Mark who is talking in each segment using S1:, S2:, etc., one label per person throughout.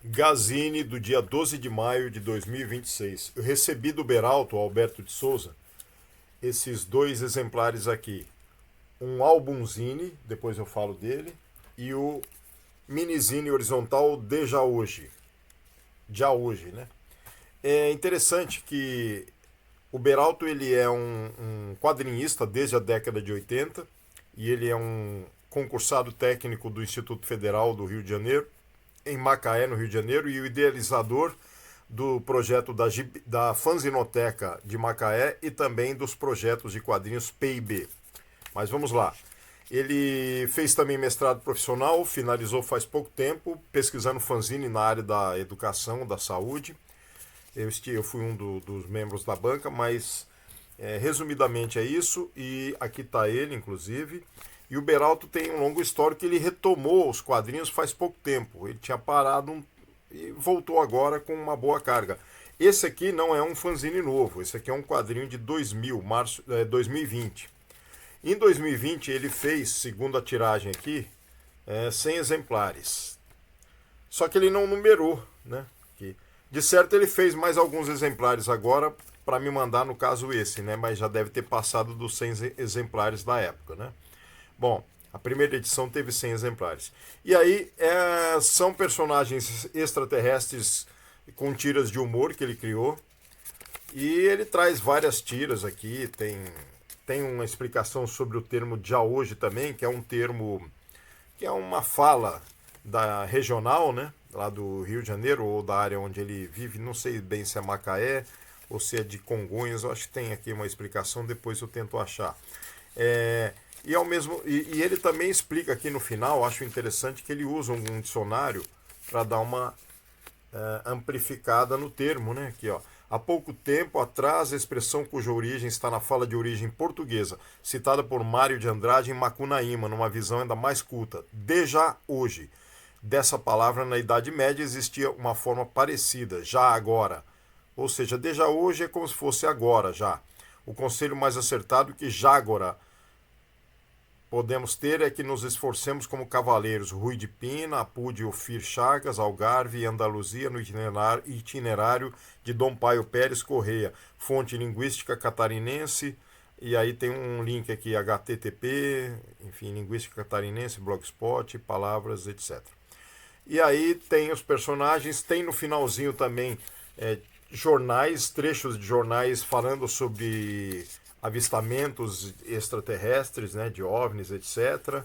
S1: Gazini, do dia 12 de maio de 2026. Eu recebi do Beralto, Alberto de Souza, esses dois exemplares aqui. Um álbumzine, depois eu falo dele, e o minizine horizontal de Já Hoje. Já Hoje, né? É interessante que o Beralto ele é um quadrinista desde a década de 80 e ele é um concursado técnico do Instituto Federal do Rio de Janeiro, em Macaé, no Rio de Janeiro, e o idealizador do projeto da Fanzinoteca de Macaé e também dos projetos de quadrinhos P&B. Mas vamos lá. Ele fez também mestrado profissional, finalizou faz pouco tempo, pesquisando fanzine na área da educação, da saúde. Eu fui dos membros da banca, mas resumidamente é isso. E aqui está ele, inclusive. E o Beralto tem um longo histórico que ele retomou os quadrinhos faz pouco tempo. Ele tinha parado e voltou agora com uma boa carga. Esse aqui não é um fanzine novo, esse aqui é um quadrinho de 2020. Em 2020 ele fez, segundo a tiragem aqui, 100 exemplares. Só que ele não numerou, né? De certo ele fez mais alguns exemplares agora para me mandar, no caso esse, né? Mas já deve ter passado dos 100 exemplares da época, né? Bom, a primeira edição teve 100 exemplares. E aí são personagens extraterrestres com tiras de humor que ele criou. E ele traz várias tiras aqui. Tem uma explicação sobre o termo já hoje também, que é um termo, que é uma fala da regional, né? Lá do Rio de Janeiro, ou da área onde ele vive. Não sei bem se é Macaé ou se é de Congonhas. Eu acho que tem aqui uma explicação, depois eu tento achar. E ele também explica aqui no final, acho interessante, que ele usa um dicionário para dar uma amplificada no termo, né? Aqui, ó. Há pouco tempo atrás, a expressão cuja origem está na fala de origem portuguesa, citada por Mário de Andrade em Macunaíma, numa visão ainda mais culta. De já hoje. Dessa palavra, na Idade Média, existia uma forma parecida, já agora. Ou seja, de já hoje é como se fosse agora, já. O conselho mais acertado que já agora podemos ter é que nos esforcemos como cavaleiros, Rui de Pina, Apude Ofir Chagas, Algarve e Andaluzia no itinerário de Dom Paio Pérez Correia, fonte linguística catarinense, e aí tem um link aqui, HTTP, enfim, linguística catarinense, blogspot, palavras, etc. E aí tem os personagens, tem no finalzinho também jornais, trechos de jornais falando sobre avistamentos extraterrestres, né, de OVNIs, etc.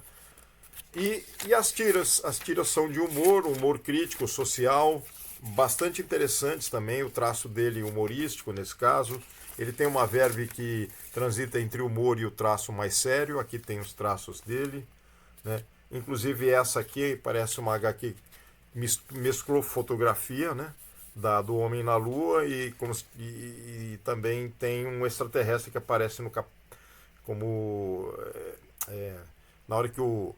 S1: E as tiras são de humor crítico, social, bastante interessantes também, o traço dele humorístico nesse caso. Ele tem uma verve que transita entre o humor e o traço mais sério, aqui tem os traços dele, né? Inclusive essa aqui parece uma HQ que mesclou fotografia, né? Do Homem na Lua e também tem um extraterrestre que aparece como na hora que o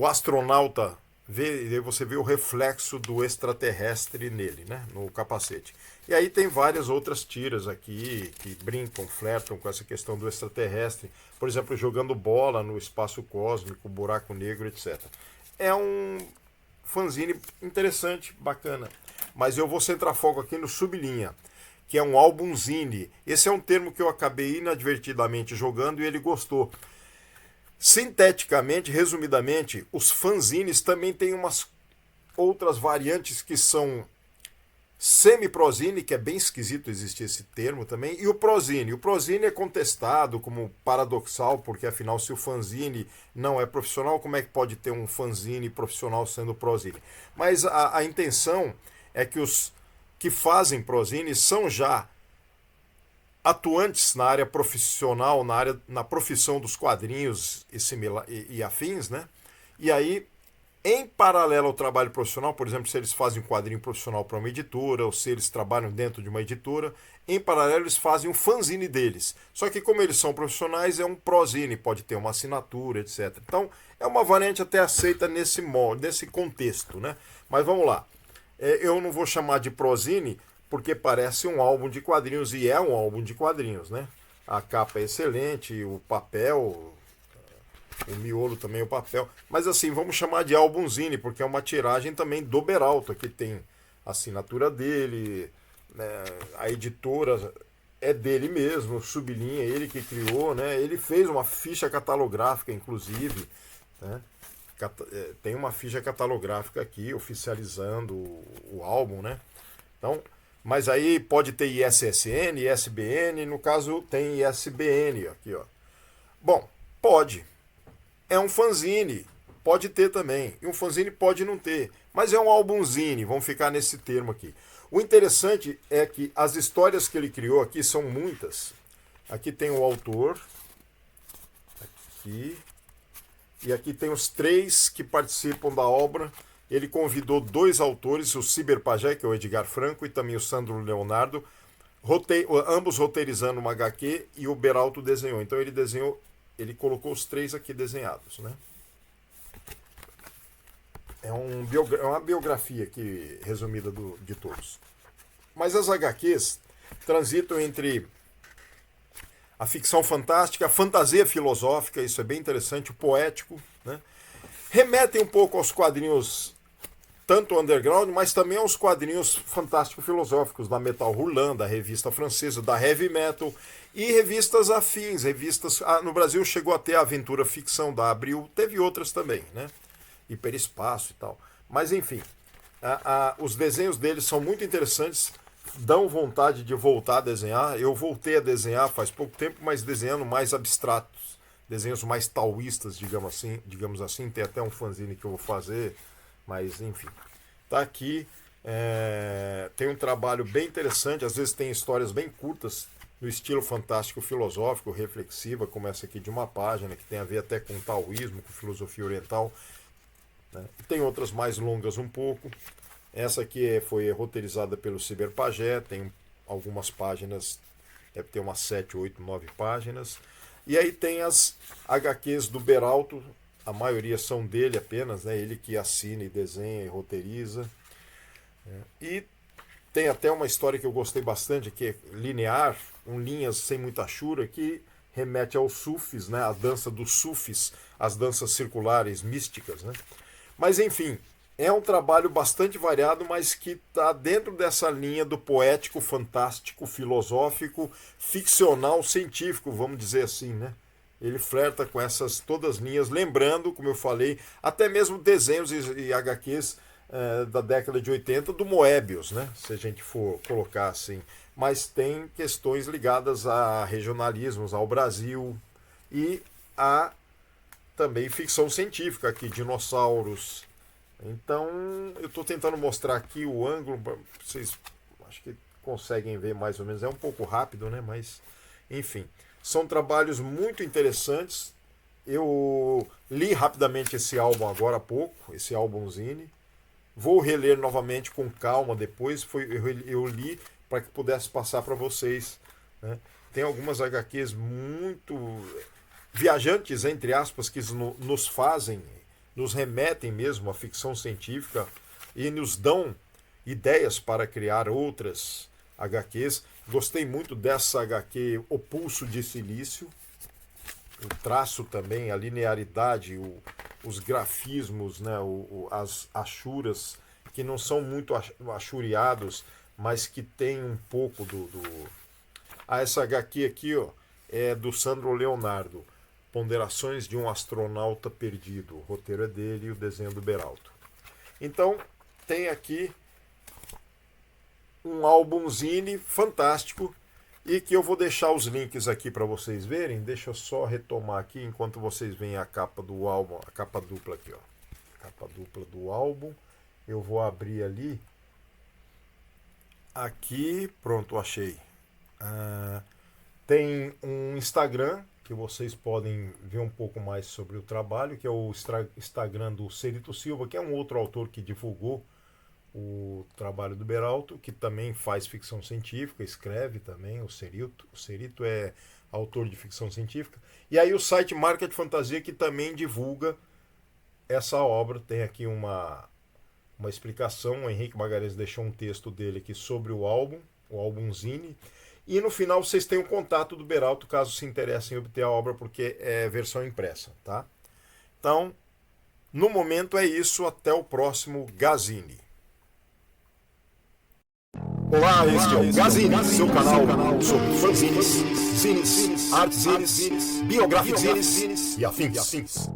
S1: astronauta vê, e aí você vê o reflexo do extraterrestre nele, né, no capacete. E aí tem várias outras tiras aqui que brincam, flertam com essa questão do extraterrestre, por exemplo, jogando bola no espaço cósmico, buraco negro, etc. É um fanzine interessante, bacana. Mas eu vou centrar foco aqui no sublinha, que é um álbumzine. Esse é um termo que eu acabei inadvertidamente jogando e ele gostou. Sinteticamente, resumidamente, os fanzines também têm umas outras variantes que são semi-prozine, que é bem esquisito existir esse termo também, e o prozine. O prozine é contestado como paradoxal, porque afinal, se o fanzine não é profissional, como é que pode ter um fanzine profissional sendo prozine? Mas a intenção é que os que fazem prozine são já atuantes na área profissional, na profissão dos quadrinhos e afins, né? E aí, em paralelo ao trabalho profissional, por exemplo, se eles fazem um quadrinho profissional para uma editora, ou se eles trabalham dentro de uma editora, em paralelo eles fazem um fanzine deles. Só que como eles são profissionais, é um prozine, pode ter uma assinatura, etc. Então, é uma variante até aceita nesse contexto, né? Mas vamos lá. Eu não vou chamar de prozine, porque parece um álbum de quadrinhos, e é um álbum de quadrinhos, né? A capa é excelente, o papel o miolo também, o papel. Mas assim, vamos chamar de álbumzine, porque é uma tiragem também do Beralto. Aqui tem a assinatura dele, né, a editora é dele mesmo, sublinha, ele que criou, né? Ele fez uma ficha catalográfica, inclusive, né? Tem uma ficha catalográfica aqui, oficializando o álbum, né? Então, mas aí pode ter ISSN, ISBN, no caso tem ISBN aqui, ó. Bom, pode. É um fanzine, pode ter também. E um fanzine pode não ter. Mas é um álbumzine, vamos ficar nesse termo aqui. O interessante é que as histórias que ele criou aqui são muitas. Aqui tem o autor. Aqui. E aqui tem os 3 que participam da obra. Ele convidou 2 autores, o Ciber Pajé, que é o Edgar Franco, e também o Sandro Leonardo, ambos roteirizando uma HQ, e o Beralto desenhou. Então ele desenhou, ele colocou os 3 aqui desenhados, né? É uma biografia aqui resumida de todos. Mas as HQs transitam entre a ficção fantástica, a fantasia filosófica, isso é bem interessante, o poético, né? Remetem um pouco aos quadrinhos tanto underground, mas também aos quadrinhos fantástico-filosóficos da Metal Hurlant, da revista francesa, da Heavy Metal, e revistas afins, revistas... no Brasil chegou a ter a Aventura Ficção da Abril, teve outras também, né? Hiperespaço e tal. Mas enfim, os desenhos deles são muito interessantes, dão vontade de voltar a desenhar. Eu voltei a desenhar faz pouco tempo, mas desenhando mais abstratos, desenhos mais taoístas, digamos assim. Tem até um fanzine que eu vou fazer, mas enfim. Tá aqui, tem um trabalho bem interessante, às vezes tem histórias bem curtas, no estilo fantástico filosófico, reflexiva, como essa aqui de uma página, que tem a ver até com taoísmo, com filosofia oriental, né? Tem outras mais longas um pouco. Essa aqui foi roteirizada pelo Ciber Pajé, tem algumas páginas, deve ter umas 7, 8, 9 páginas. E aí tem as HQs do Beralto, a maioria são dele apenas, né? Ele que assina e desenha e roteiriza. E tem até uma história que eu gostei bastante, que é linear, linhas sem muita achura, que remete aos sufis, né? A dança dos sufis, as danças circulares místicas, né? Mas enfim, é um trabalho bastante variado, mas que está dentro dessa linha do poético, fantástico, filosófico, ficcional, científico, vamos dizer assim, né? Ele flerta com essas todas as linhas, lembrando, como eu falei, até mesmo desenhos e HQs da década de 80 do Moebius, né? Se a gente for colocar assim. Mas tem questões ligadas a regionalismos, ao Brasil e a também ficção científica aqui, dinossauros. Então, eu estou tentando mostrar aqui o ângulo, vocês acho que conseguem ver mais ou menos, é um pouco rápido, né? Mas, enfim, são trabalhos muito interessantes. Eu li rapidamente esse álbum agora há pouco, esse álbumzine. Vou reler novamente com calma depois. Eu li para que pudesse passar para vocês, né? Tem algumas HQs muito viajantes, entre aspas, que nos fazem, nos remetem mesmo à ficção científica e nos dão ideias para criar outras HQs. Gostei muito dessa HQ, O Pulso de Silício. O traço também, a linearidade, os grafismos, né, as achuras, que não são muito achuriados, mas que tem um pouco essa HQ aqui, ó, é do Sandro Leonardo. Ponderações de um Astronauta Perdido. O roteiro é dele e o desenho do Beralto. Então, tem aqui um álbumzine fantástico e que eu vou deixar os links aqui para vocês verem. Deixa eu só retomar aqui enquanto vocês veem a capa do álbum, a capa dupla aqui, ó. Capa dupla do álbum. Eu vou abrir ali. Aqui, pronto, achei. Tem um Instagram que vocês podem ver um pouco mais sobre o trabalho, que é o Instagram do Cerito Silva, que é um outro autor que divulgou o trabalho do Beralto, que também faz ficção científica, escreve também, o Cerito. O Cerito é autor de ficção científica. E aí o site Marca de Fantasia, que também divulga essa obra. Tem aqui uma explicação, o Henrique Magalhães deixou um texto dele aqui sobre o álbumzine. E no final vocês têm o contato do Beralto, caso se interessem em obter a obra, porque é versão impressa, tá? Então, no momento é isso. Até o próximo Gazine.
S2: Olá, este é o Gazine, seu canal sobre fanzines, zines, artes zines, biográficos zines e afins.